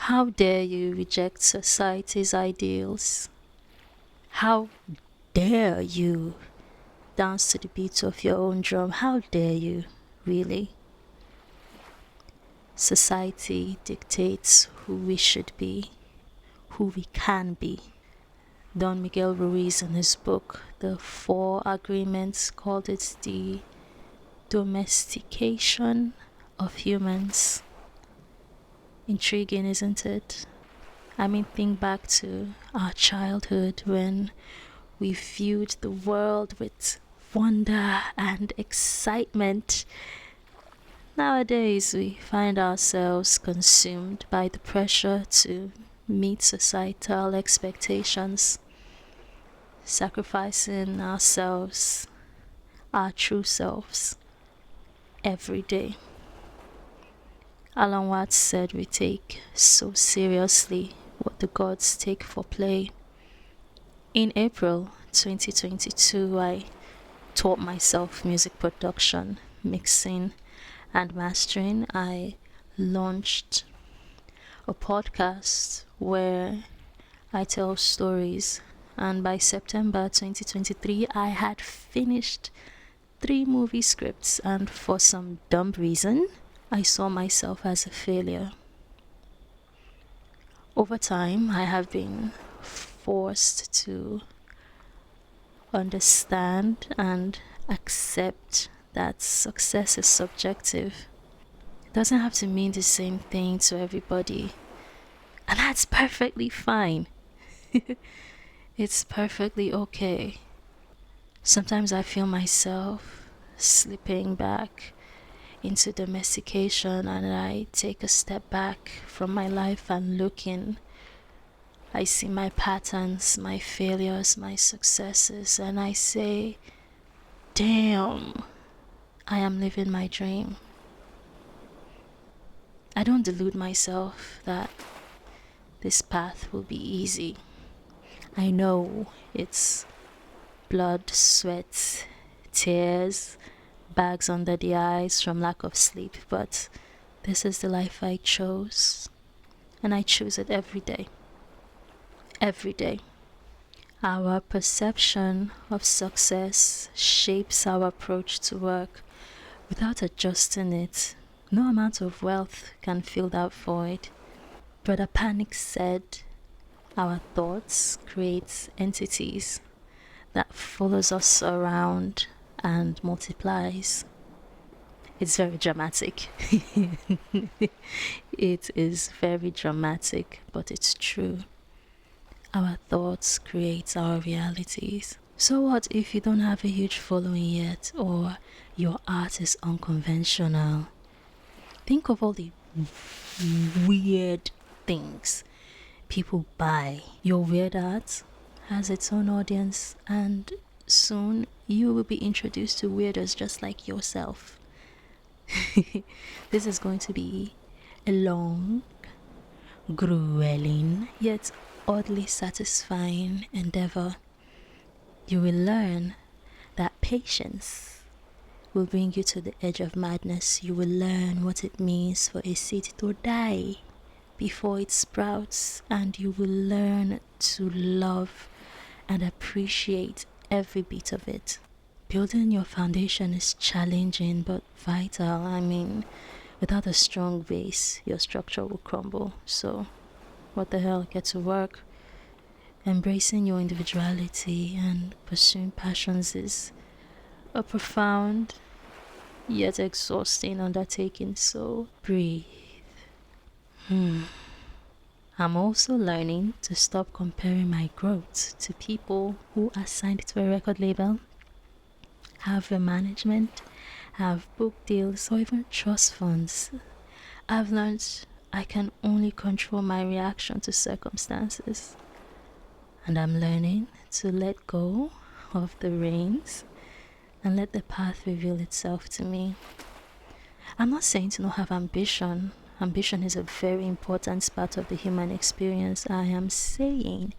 How dare you reject society's ideals? How dare you dance to the beat of your own drum? How dare you, really? Society dictates who we should be, who we can be. Don Miguel Ruiz, in his book, The Four Agreements, called it the domestication of humans. Intriguing, isn't it? I mean, think back to our childhood when we viewed the world with wonder and excitement. Nowadays, we find ourselves consumed by the pressure to meet societal expectations, sacrificing ourselves, our true selves, every day. Alan Watts said we take so seriously what the gods take for play. In April 2022, I taught myself music production, mixing, and mastering. I launched a podcast where I tell stories, and by September 2023, I had finished 3 movie scripts, and for some dumb reason, I saw myself as a failure. Over time, I have been forced to understand and accept that success is subjective. It doesn't have to mean the same thing to everybody, and that's perfectly fine. It's perfectly okay. Sometimes I feel myself slipping back into domestication, and I take a step back from my life and look in. I see my patterns, my failures, my successes, and I say, damn, I am living my dream. I don't delude myself that this path will be easy. I know it's blood, sweat, tears, bags under the eyes from lack of sleep, but this is the life I chose, and I choose it every day. Every day. Our perception of success shapes our approach to work. Without adjusting it, no amount of wealth can fill that void. Brother Panic said, our thoughts create entities that follows us around and multiplies. It's very dramatic. It is very dramatic, but it's true. Our thoughts create our realities. So what if you don't have a huge following yet, or your art is unconventional? Think of all the weird things people buy. Your weird art has its own audience, and soon you will be introduced to weirdos just like yourself. This is going to be a long, grueling, yet oddly satisfying endeavor. You will learn that patience will bring you to the edge of madness. You will learn what it means for a seed to die before it sprouts, and you will learn to love and appreciate every bit of it. Building your foundation is challenging but vital. I mean, without a strong base, your structure will crumble. So, what the hell, get to work. Embracing your individuality and pursuing passions is a profound yet exhausting undertaking. So, breathe. I'm also learning to stop comparing my growth to people who are signed to a record label, have a management, have book deals, or even trust funds. I've learned I can only control my reaction to circumstances, and I'm learning to let go of the reins and let the path reveal itself to me. I'm not saying to not have ambition. Ambition is a very important part of the human experience. I am saying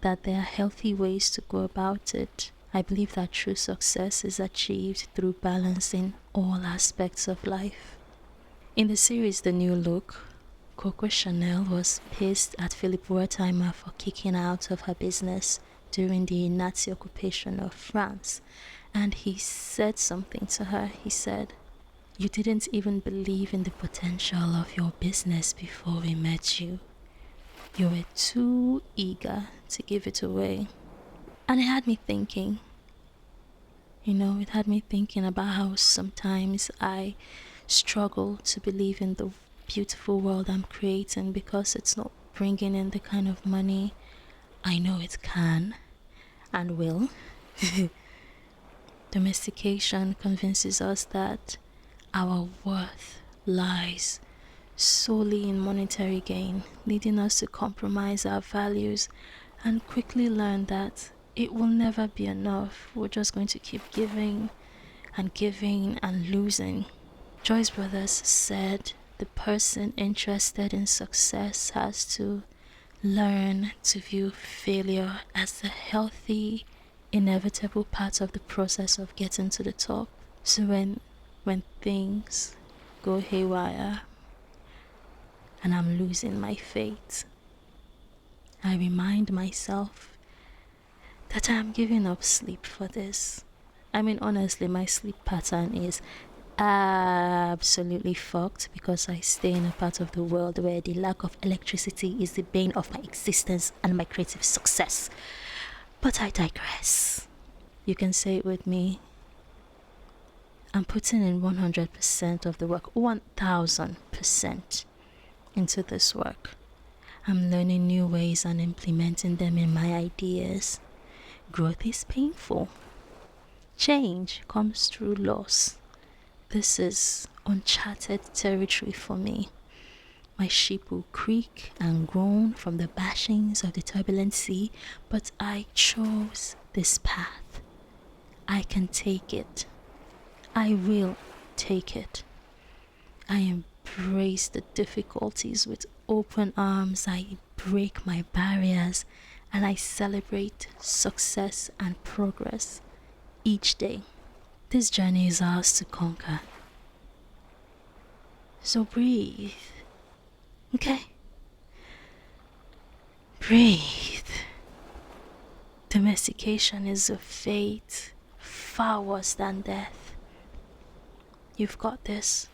that there are healthy ways to go about it. I believe that true success is achieved through balancing all aspects of life. In the series The New Look, Coco Chanel was pissed at Philip Wertheimer for kicking out of her business during the Nazi occupation of France. And he said something to her. He said, "You didn't even believe in the potential of your business before we met you. You were too eager to give it away." And it had me thinking, it had me thinking about how sometimes I struggle to believe in the beautiful world I'm creating because it's not bringing in the kind of money I know it can and will. Domestication convinces us that our worth lies solely in monetary gain, leading us to compromise our values and quickly learn that it will never be enough. We're just going to keep giving and losing. Joyce Brothers said the person interested in success has to learn to view failure as a healthy, inevitable part of the process of getting to the top. So when things go haywire and I'm losing my faith, I remind myself that I'm giving up sleep for this. I mean, honestly, my sleep pattern is absolutely fucked because I stay in a part of the world where the lack of electricity is the bane of my existence and my creative success. But I digress. You can say it with me. I'm putting in 100% of the work, 1000% into this work. I'm learning new ways and implementing them in my ideas. Growth is painful. Change comes through loss. This is uncharted territory for me. My ship will creak and groan from the bashings of the turbulent sea, but I chose this path. I can take it. I will take it. I embrace the difficulties with open arms. I break my barriers and I celebrate success and progress each day. This journey is ours to conquer. So breathe. Okay? Breathe. Domestication is a fate far worse than death. You've got this.